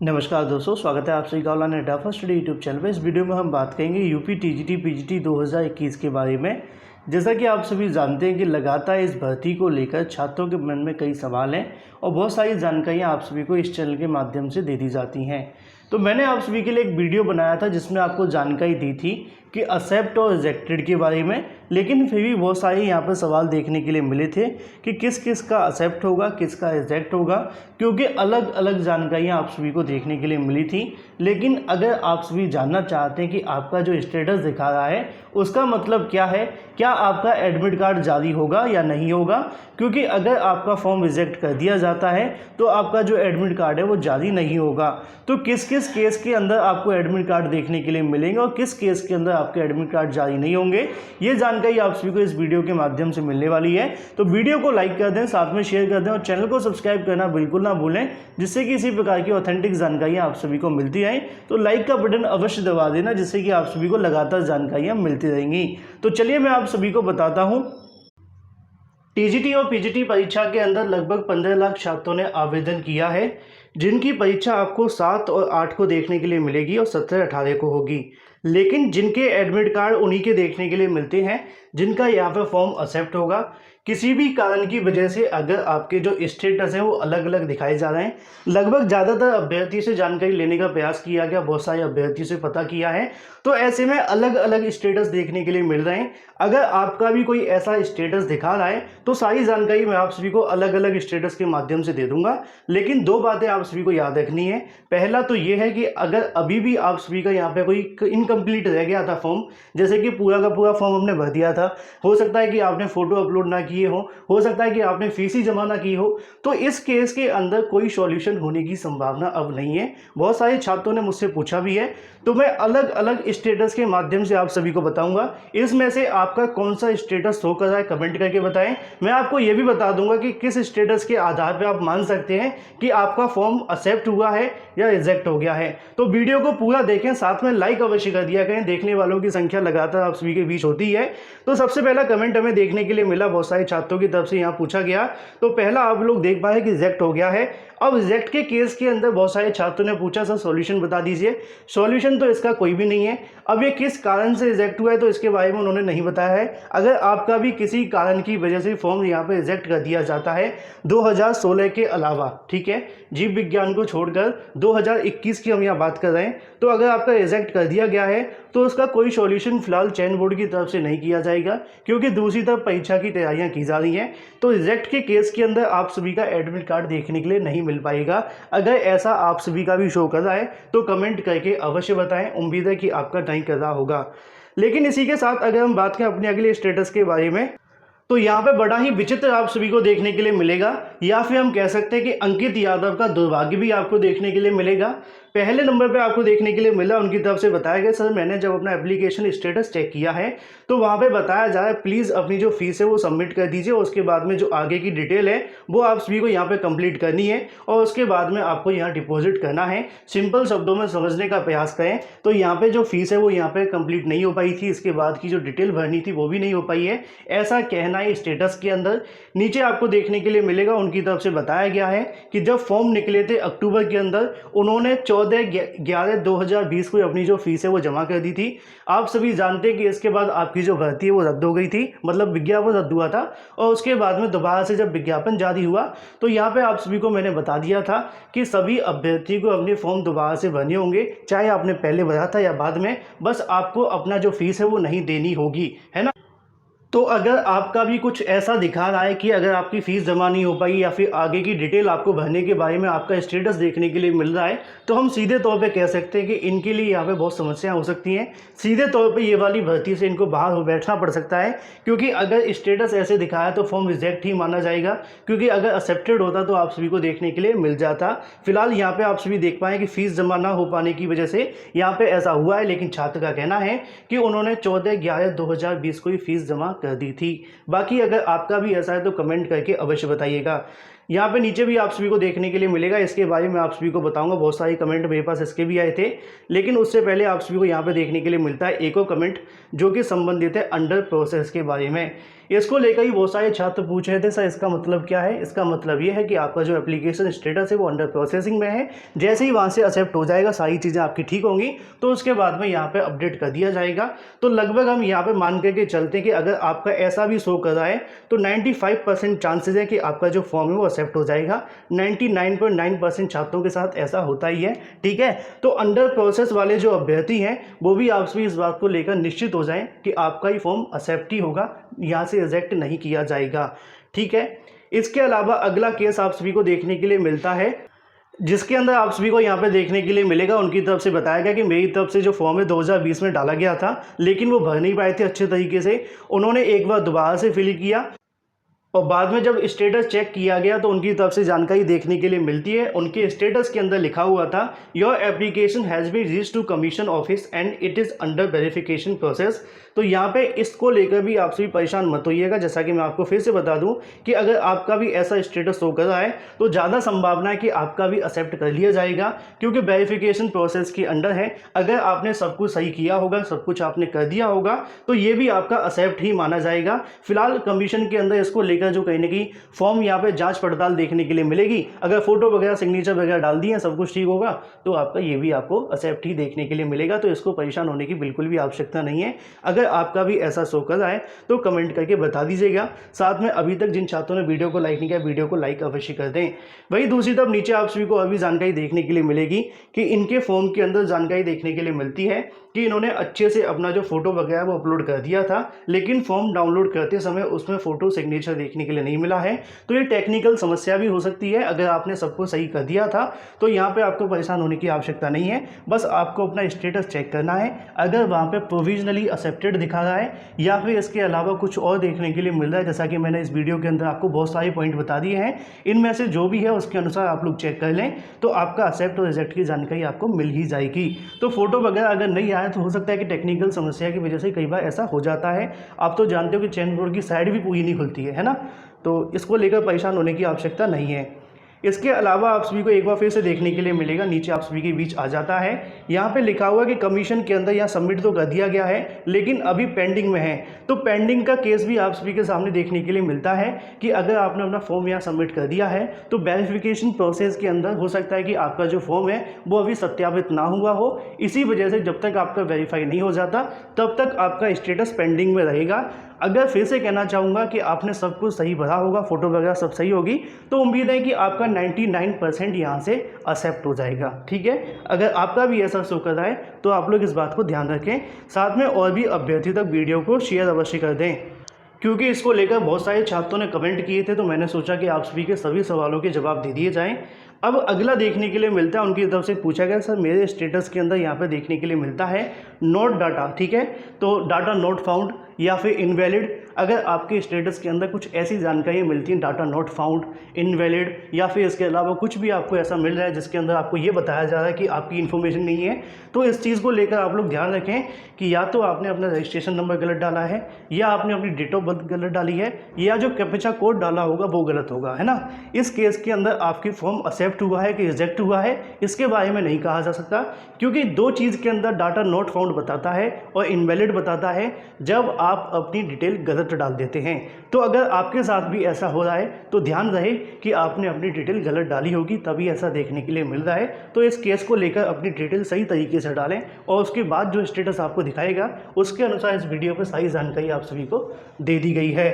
नमस्कार दोस्तों, स्वागत है आप सभी का ऑनलाइन अड्डा फर्स्ट स्टडी यूट्यूब चैनल पे। इस वीडियो में हम बात करेंगे यूपी टीजीटी पीजीटी 2021 के बारे में। जैसा कि आप सभी जानते हैं कि लगातार इस भर्ती को लेकर छात्रों के मन में कई सवाल हैं और बहुत सारी जानकारियां आप सभी को इस चैनल के माध्यम से दे दी जाती हैं। तो मैंने आप सभी के लिए एक वीडियो बनाया था जिसमें आपको जानकारी दी थी कि एक्सेप्ट और रिजेक्टेड के बारे में, लेकिन फिर भी बहुत सारे यहाँ पर सवाल देखने के लिए मिले थे कि किस किस का एक्सेप्ट होगा, किसका रिजेक्ट होगा, क्योंकि अलग अलग जानकारियाँ आप सभी को देखने के लिए मिली थी। लेकिन अगर आप सभी जानना चाहते हैं कि आपका जो स्टेटस दिखा रहा है उसका मतलब क्या है, क्या आपका एडमिट कार्ड जारी होगा या नहीं होगा, क्योंकि अगर आपका फॉर्म रिजेक्ट कर दिया जाता है तो आपका जो एडमिट कार्ड है वो जारी नहीं होगा। तो किस किस केस के अंदर आपको एडमिट कार्ड देखने के लिए मिलेंगे और किस केस के अंदर आपके एडमिट कार्ड जारी नहीं होंगे, ये जानकारी आप सभी को इस वीडियो के माध्यम से मिलने वाली है। तो वीडियो को लाइक कर दें, साथ में शेयर कर दें और चैनल को सब्सक्राइब करना बिल्कुल ना भूलें, जिससे कि इसी प्रकार की ऑथेंटिक जानकारियाँ आप सभी को मिलती रहें। तो लाइक का बटन अवश्य दबा देना, जिससे कि आप सभी को लगातार जानकारियाँ मिलती रहेंगी। तो चलिए मैं आप सभी को बताता हूँ। टीजीटी और पीजीटी परीक्षा के अंदर लगभग 15 लाख छात्रों ने आवेदन किया है, जिनकी परीक्षा आपको 7 और 8 को देखने के लिए मिलेगी और 17-18 को होगी। लेकिन जिनके एडमिट कार्ड उन्हीं के देखने के लिए मिलते हैं जिनका यहाँ पर फॉर्म एक्सेप्ट होगा। किसी भी कारण की वजह से अगर आपके जो स्टेटस हैं वो अलग अलग दिखाए जा रहे हैं, लगभग ज़्यादातर अभ्यर्थी से जानकारी लेने का प्रयास किया गया, बहुत सारे अभ्यर्थी से पता किया है, तो ऐसे में अलग अलग स्टेटस देखने के लिए मिल रहे हैं। अगर आपका भी कोई ऐसा स्टेटस दिखा रहा है तो सारी जानकारी मैं आप सभी को अलग अलग स्टेटस के माध्यम से दे दूंगा। लेकिन दो बातें आप सभी को याद रखनी है। पहला तो ये है कि अगर अभी भी आप सभी का यहाँ पे कोई इनकम्प्लीट रह गया था फॉर्म, जैसे कि पूरा का पूरा फॉर्म हमने भर दिया था, हो सकता है कि आपने फोटो अपलोड ना किए हो सकता है कि आपने फीस ही जमा ना की हो, तो इस केस के अंदर कोई सॉल्यूशन होने की संभावना अब नहीं है। बहुत सारे छात्रों ने मुझसे पूछा भी है, तो मैं अलग अलग स्टेटस के माध्यम से आप सभी को बताऊंगा। इसमें से आपका कौन सा स्टेटस शो कर रहा है कमेंट करके बताएं। मैं आपको यह भी बता दूंगा कि किस स्टेटस के आधार पर आप मान सकते हैं कि आपका फॉर्म एक्सेप्ट हुआ है या रिजेक्ट हो गया है। तो वीडियो को पूरा देखें, साथ में लाइक अवश्य कर दिया करें। देखने वालों की संख्या लगातार आप सभी के बीच होती है। तो सबसे पहला कमेंट हमें देखने के लिए मिला, बहुत सारे छात्रों की तरफ से यहाँ पूछा गया। तो पहला आप लोग देख पाए कि रिजेक्ट हो गया है। अब रिजेक्ट के केस के अंदर बहुत सारे छात्रों ने पूछा सर सॉल्यूशन बता दीजिए। सॉल्यूशन तो इसका कोई भी नहीं है। अब ये किस कारण से रिजेक्ट हुआ है तो इसके बारे में उन्होंने नहीं बताया है। अगर आपका भी किसी कारण की वजह से फॉर्म यहाँ पे रिजेक्ट कर दिया जाता है 2016 के अलावा, ठीक है, जीव विज्ञान को छोड़कर 2021 की हम यहाँ बात कर रहे हैं, तो अगर आपका रिजेक्ट कर दिया गया है तो उसका कोई सॉल्यूशन फिलहाल चयन बोर्ड की तरफ से नहीं किया जाएगा, क्योंकि दूसरी तरफ परीक्षा की तैयारियां की जा रही हैं। तो रिजेक्ट के केस के अंदर आप सभी का एडमिट कार्ड देखने के लिए नहीं मिल पाएगा। अगर ऐसा आप सभी का भी शो कर रहा है तो कमेंट करके अवश्य बताएं। उम्मीद है कि आपका नहीं कर रहा होगा। लेकिन इसी के साथ अगर हम बात करें अपने अगले स्टेटस के बारे में, तो यहाँ पे बड़ा ही विचित्र आप सभी को देखने के लिए मिलेगा, या फिर हम कह सकते हैं कि अंकित यादव का दुर्भाग्य भी आपको देखने के लिए मिलेगा। पहले नंबर पे आपको देखने के लिए मिला, उनकी तरफ से बताया गया सर मैंने जब अपना एप्लीकेशन स्टेटस चेक किया है तो वहाँ पे बताया जा रहा है प्लीज़ अपनी जो फीस है वो सबमिट कर दीजिए, उसके बाद में जो आगे की डिटेल है वो आप सभी को यहाँ पे कंप्लीट करनी है और उसके बाद में आपको यहाँ डिपॉजिट करना है। सिंपल शब्दों में समझने का प्रयास करें तो यहाँ पे जो फीस है वो यहाँ पे कंप्लीट नहीं हो पाई थी, इसके बाद की जो डिटेल भरनी थी वो भी नहीं हो पाई है, ऐसा कहना है स्टेटस के अंदर। नीचे आपको देखने के लिए मिलेगा, उनकी तरफ से बताया गया है कि जब फॉर्म निकले थे अक्टूबर के अंदर, उन्होंने 14/11/2020 को अपनी जो फीस है वो जमा कर दी थी। आप सभी जानते हैं कि इसके बाद आपकी जो भर्ती है वो रद्द हो गई थी, मतलब विज्ञापन रद्द हुआ था, और उसके बाद में दोबारा से जब विज्ञापन जारी हुआ तो यहाँ पे आप सभी को मैंने बता दिया था कि सभी अभ्यर्थी को अपने फॉर्म दोबारा से भरने होंगे, चाहे आपने पहले भरा था या बाद में, बस आपको अपना जो फीस है वो नहीं देनी होगी, है ना। तो अगर आपका भी कुछ ऐसा दिखा रहा है कि अगर आपकी फ़ीस जमा नहीं हो पाई या फिर आगे की डिटेल आपको भरने के बारे में आपका स्टेटस देखने के लिए मिल रहा है, तो हम सीधे तौर पे कह सकते हैं कि इनके लिए यहाँ पे बहुत समस्याएं हो सकती हैं। सीधे तौर पे ये वाली भर्ती से इनको बाहर हो बैठना पड़ सकता है, क्योंकि अगर स्टेटस ऐसे दिखाया तो फॉर्म रिजेक्ट ही माना जाएगा, क्योंकि अगर एक्सेप्टेड होता तो आप सभी को देखने के लिए मिल जाता। फिलहाल यहाँ पर आप सभी देख पाएँ कि फ़ीस जमा ना हो पाने की वजह से यहाँ पर ऐसा हुआ है, लेकिन छात्र का कहना है कि उन्होंने 14/11/2020 को ही फीस जमा कर दी थी। बाकी अगर आपका भी ऐसा है तो कमेंट करके अवश्य बताइएगा। यहाँ पे नीचे भी आप सभी को देखने के लिए मिलेगा, इसके बारे में आप सभी को बताऊंगा। बहुत सारे कमेंट मेरे पास इसके भी आए थे, लेकिन उससे पहले आप सभी को यहाँ पे देखने के लिए मिलता है एक और कमेंट जो कि संबंधित है अंडर प्रोसेस के बारे में। इसको लेकर ही बहुत सारे छात्र पूछ रहे थे सर इसका मतलब क्या है। इसका मतलब ये है कि आपका जो एप्लीकेशन स्टेटस है वो अंडर प्रोसेसिंग में है। जैसे ही वहाँ से एक्सेप्ट हो जाएगा, सारी चीज़ें आपकी ठीक होंगी, तो उसके बाद में यहाँ पे अपडेट कर दिया जाएगा। तो लगभग हम यहाँ पे मान करके चलते हैं कि अगर आपका ऐसा भी शो कर रहा है तो 95% चांसेस है कि आपका जो फॉर्म है वो एक्सेप्ट हो जाएगा। 99.9% छात्रों के साथ ऐसा होता ही है, ठीक है। तो अंडर प्रोसेस वाले जो अभ्यर्थी हैं वो भी आप सभी इस बात को लेकर निश्चित हो जाएं कि आपका ही फॉर्म एक्सेप्ट ही होगा, यहाँ से रिजेक्ट नहीं किया जाएगा, ठीक है। इसके अलावा अगला केस आप सभी को देखने के लिए मिलता है, जिसके अंदर आप सभी को यहाँ पे देखने के लिए मिलेगा। उनकी तरफ से बताया गया कि मेरी तरफ से जो फॉर्म है 2020 में डाला गया था, लेकिन वो भर नहीं पाए थे अच्छे तरीके से। उन्होंने एक बार दोबारा से फिल किया और बाद में जब स्टेटस चेक किया गया तो उनकी तरफ से जानकारी देखने के लिए मिलती है। उनके स्टेटस के अंदर लिखा हुआ था your application has been reached to commission office and it is under verification process. तो यहाँ पे इसको लेकर भी आप सभी परेशान मत होइएगा। जैसा कि मैं आपको फिर से बता दूं कि अगर आपका भी ऐसा स्टेटस शो कर रहा है तो ज़्यादा संभावना है कि आपका भी एक्सेप्ट कर लिया जाएगा, क्योंकि वेरिफिकेशन प्रोसेस के अंडर है। अगर आपने सब कुछ सही किया होगा, सब कुछ आपने कर दिया होगा, तो ये भी आपका एक्सेप्ट ही माना जाएगा। फिलहाल कमीशन के अंदर इसको लेकर जो कहीं ना कहीं फॉर्म यहाँ पे जांच पड़ताल देखने के लिए मिलेगी। अगर फोटो वगैरह सिग्नेचर वगैरह डाल दिए, सब कुछ ठीक होगा, तो आपका ये भी आपको एक्सेप्ट ही देखने के लिए मिलेगा। तो इसको परेशान होने की बिल्कुल भी आवश्यकता नहीं है। अगर आपका भी ऐसा शो कर रहा है तो कमेंट करके बता दीजिएगा। साथ में अभी तक जिन छात्रों ने वीडियो को लाइक नहीं किया, वीडियो को लाइक अवश्य कर दें। वहीं दूसरी तरफ नीचे आप सभी को अभी जानकारी देखने के लिए मिलेगी कि इनके फॉर्म के अंदर जानकारी देखने के लिए मिलती है कि इन्होंने अच्छे से अपना जो फोटो वगैरह वो अपलोड कर दिया था, लेकिन फॉर्म डाउनलोड करते समय उसमें फोटो सिग्नेचर देखने के लिए नहीं मिला है। तो ये टेक्निकल समस्या भी हो सकती है। अगर आपने सबको सही कर दिया था तो यहाँ पे आपको परेशान होने की आवश्यकता नहीं है। बस आपको अपना स्टेटस चेक करना है। अगर वहाँ पे प्रोविजनली एक्सेप्टेड दिखा रहा है या फिर इसके अलावा कुछ और देखने के लिए मिल रहा है, जैसा कि मैंने इस वीडियो के अंदर आपको बहुत सारे पॉइंट बता दिए हैं, इनमें से जो भी है उसके अनुसार आप लोग चेक कर लें, तो आपका एक्सेप्ट और रिजेक्ट की जानकारी आपको मिल ही जाएगी। तो फोटो वगैरह अगर नहीं आया तो हो सकता है कि टेक्निकल समस्या की वजह से कई बार ऐसा हो जाता है। आप तो जानते हो कि चेन बोर्ड की साइड भी पूरी नहीं खुलती है ना, तो इसको लेकर परेशान होने की आवश्यकता नहीं है। इसके अलावा आप सभी को एक बार फिर से देखने के लिए मिलेगा, नीचे आप सभी के बीच आ जाता है, यहाँ पे लिखा हुआ है कि कमीशन के अंदर यहाँ सबमिट तो कर दिया गया है लेकिन अभी पेंडिंग में है। तो पेंडिंग का केस भी आप सभी के सामने देखने के लिए मिलता है कि अगर आपने अपना फॉर्म यहाँ सबमिट कर दिया है तो वेरिफिकेशन प्रोसेस के अंदर हो सकता है कि आपका जो फॉर्म है वो अभी सत्यापित ना हुआ हो। इसी वजह से जब तक आपका वेरीफाई नहीं हो जाता तब तक आपका स्टेटस पेंडिंग में रहेगा। अगर फिर से कहना चाहूँगा कि आपने सब कुछ सही भरा होगा, फोटो वगैरह सब सही होगी, तो उम्मीद है कि आपका 99% यहाँ से एक्सेप्ट हो जाएगा, ठीक है। अगर आपका भी ऐसा शो कर रहा है तो आप लोग इस बात को ध्यान रखें। साथ में और भी अभ्यर्थी तक वीडियो को शेयर अवश्य कर दें, क्योंकि इसको लेकर बहुत सारे छात्रों ने कमेंट किए थे, तो मैंने सोचा कि आप सभी के सभी सवालों के जवाब दे दिए जाएं। अब अगला देखने के लिए मिलता है, उनकी तरफ से पूछा गया सर मेरे स्टेटस के अंदर यहाँ पे देखने के लिए मिलता है नोट डाटा, ठीक है, तो डाटा नोट फाउंड या फिर इनवैलिड। अगर आपके स्टेटस के अंदर कुछ ऐसी जानकारियाँ मिलती हैं, डाटा नॉट फाउंड, इनवैलिड या फिर इसके अलावा कुछ भी आपको ऐसा मिल रहा है जिसके अंदर आपको ये बताया जा रहा है कि आपकी इन्फॉर्मेशन नहीं है, तो इस चीज़ को लेकर आप लोग ध्यान रखें कि या तो आपने अपना रजिस्ट्रेशन नंबर गलत डाला है, या आपने अपनी डेट ऑफ बर्थ गलत डाली है, या जो कैप्चा कोड डाला होगा वो गलत होगा, है ना। इस केस के अंदर आपकी फॉर्म एक्सेप्ट हुआ है कि रिजेक्ट हुआ है इसके बारे में नहीं कहा जा सकता, क्योंकि दो चीज़ के अंदर डाटा नॉट फाउंड बताता है और इनवैलिड बताता है जब आप अपनी डिटेल गलत डाल देते हैं। तो अगर आपके साथ भी ऐसा हो रहा है तो ध्यान रहे कि आपने अपनी डिटेल गलत डाली होगी, तभी ऐसा देखने के लिए मिल रहा है। तो इस केस को लेकर अपनी डिटेल सही तरीके से डालें और उसके बाद जो स्टेटस आपको दिखाएगा उसके अनुसार इस वीडियो पर सारी जानकारी आप सभी को दे दी गई है।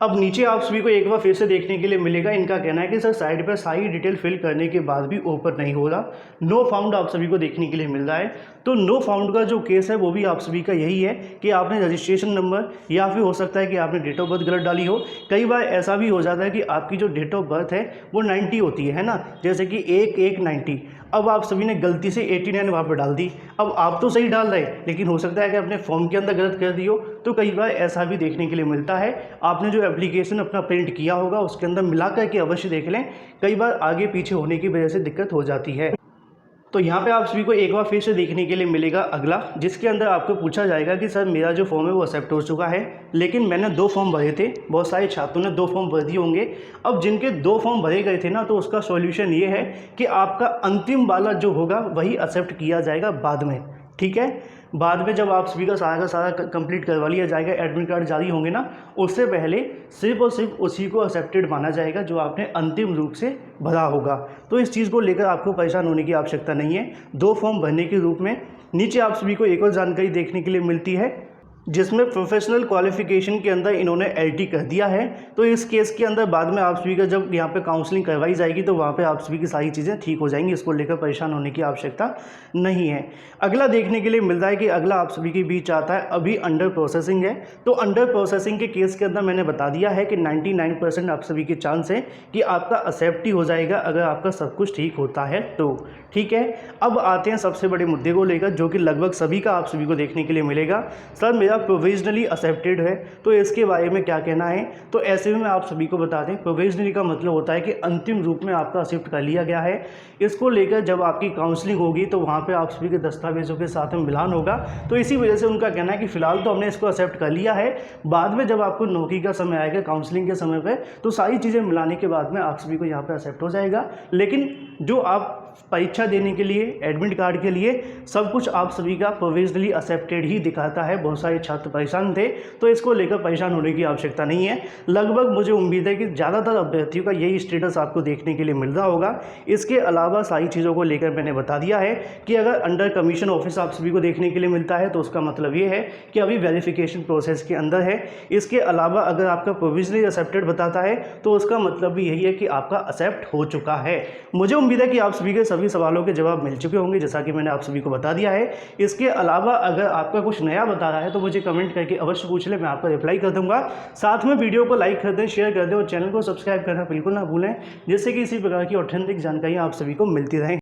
अब नीचे आप सभी को एक बार फिर से देखने के लिए मिलेगा, इनका कहना है कि सर साइड पर सारी डिटेल फिल करने के बाद भी ओपन नहीं हो रहा, नो फाउंड आप सभी को देखने के लिए मिल रहा है। तो नो फाउंड का जो केस है वो भी आप सभी का यही है कि आपने रजिस्ट्रेशन नंबर या फिर हो सकता है कि आपने डेट ऑफ बर्थ गलत डाली हो। कई बार ऐसा भी हो जाता है कि आपकी जो डेट ऑफ बर्थ है वो 90 होती है ना, जैसे कि 1/1/90। अब आप सभी ने गलती से 89 वहाँ पर डाल दी। अब आप तो सही डाल रहे लेकिन हो सकता है कि अपने फॉर्म के अंदर गलत कर दी हो, तो कई बार ऐसा भी देखने के लिए मिलता है। आपने जो एप्लीकेशन अपना प्रिंट किया होगा उसके अंदर मिला करके अवश्य देख लें, कई बार आगे पीछे होने की वजह से दिक्कत हो जाती है। तो यहाँ पे आप सभी को एक बार फिर से देखने के लिए मिलेगा अगला, जिसके अंदर आपको पूछा जाएगा कि सर मेरा जो फॉर्म है वो एक्सेप्ट हो चुका है, लेकिन मैंने 2 फॉर्म भरे थे, बहुत सारे छात्रों ने 2 फॉर्म भर दिए होंगे। अब जिनके 2 फॉर्म भरे गए थे ना, तो उसका सॉल्यूशन ये है कि आपका अंतिम वाला जो होगा वही एक्सेप्ट किया जाएगा बाद में, ठीक है। बाद में जब आप सभी का सारा कंप्लीट करवा लिया जाएगा, एडमिट कार्ड जारी होंगे ना, उससे पहले सिर्फ और सिर्फ उसी को एक्सेप्टेड माना जाएगा जो आपने अंतिम रूप से भरा होगा। तो इस चीज़ को लेकर आपको परेशान होने की आवश्यकता नहीं है। 2 फॉर्म भरने के रूप में नीचे आप सभी को एक और जानकारी देखने के लिए मिलती है, जिसमें प्रोफेशनल क्वालिफिकेशन के अंदर इन्होंने LT कर दिया है। तो इस केस के अंदर बाद में आप सभी का जब यहाँ पे काउंसलिंग करवाई जाएगी तो वहाँ पे आप सभी की सारी चीज़ें ठीक हो जाएंगी, इसको लेकर परेशान होने की आवश्यकता नहीं है। अगला देखने के लिए मिल रहा है कि अगला आप सभी के बीच आता है अभी अंडर प्रोसेसिंग है। तो अंडर प्रोसेसिंग के केस के अंदर मैंने बता दिया है कि 99% आप सभी के चांस है कि आपका एक्सेप्ट ही हो जाएगा अगर आपका सब कुछ ठीक होता है तो, ठीक है। अब आते हैं सबसे बड़े मुद्दे को लेकर, जो कि लगभग सभी का आप सभी को देखने के लिए मिलेगा। सर मेरा प्रोविजनली एक्सेप्टेड है, तो इसके बारे में क्या कहना है। तो ऐसे में मैं आप सभी को बता दें, प्रोविजनली का मतलब होता है कि अंतिम रूप में आपका एक्सेप्ट कर लिया गया है। इसको लेकर जब आपकी काउंसलिंग होगी तो वहाँ पे आप सभी के दस्तावेजों के साथ में मिलान होगा। तो इसी वजह से उनका कहना है कि फ़िलहाल तो हमने इसको एक्सेप्ट कर लिया है, बाद में जब आपको नौकरी का समय आएगा काउंसलिंग के समय पर, तो सारी चीज़ें मिलाने के बाद में आप सभी को यहाँ पर एक्सेप्ट हो जाएगा। लेकिन जो आप परीक्षा देने के लिए, एडमिट कार्ड के लिए सब कुछ आप सभी का प्रोविजनली एक्सेप्टेड ही दिखाता है। बहुत सारे छात्र परेशान थे, तो इसको लेकर परेशान होने की आवश्यकता नहीं है। लगभग मुझे उम्मीद है कि ज़्यादातर अभ्यर्थियों का यही स्टेटस आपको देखने के लिए मिल रहा होगा। इसके अलावा सारी चीज़ों को लेकर मैंने बता दिया है कि अगर अंडर कमीशन ऑफिस आप सभी को देखने के लिए मिलता है तो उसका मतलब ये है कि अभी वेरिफिकेशन प्रोसेस के अंदर है। इसके अलावा अगर आपका प्रोविजनली एक्सेप्टेड बताता है तो उसका मतलब भी यही है कि आपका एक्सेप्ट हो चुका है। मुझे उम्मीद है कि आप सभी के सभी सवालों के जवाब मिल चुके होंगे, जैसा कि मैंने आप सभी को बता दिया है। इसके अलावा अगर आपका कुछ नया बता रहा है तो मुझे कमेंट करके अवश्य पूछ लें, मैं आपको रिप्लाई कर दूंगा। साथ में वीडियो को लाइक कर दें, शेयर कर दें और चैनल को सब्सक्राइब करना बिल्कुल ना भूलें, जिससे कि इसी प्रकार की ऑथेंटिक जानकारियाँ आप सभी को मिलती रहें।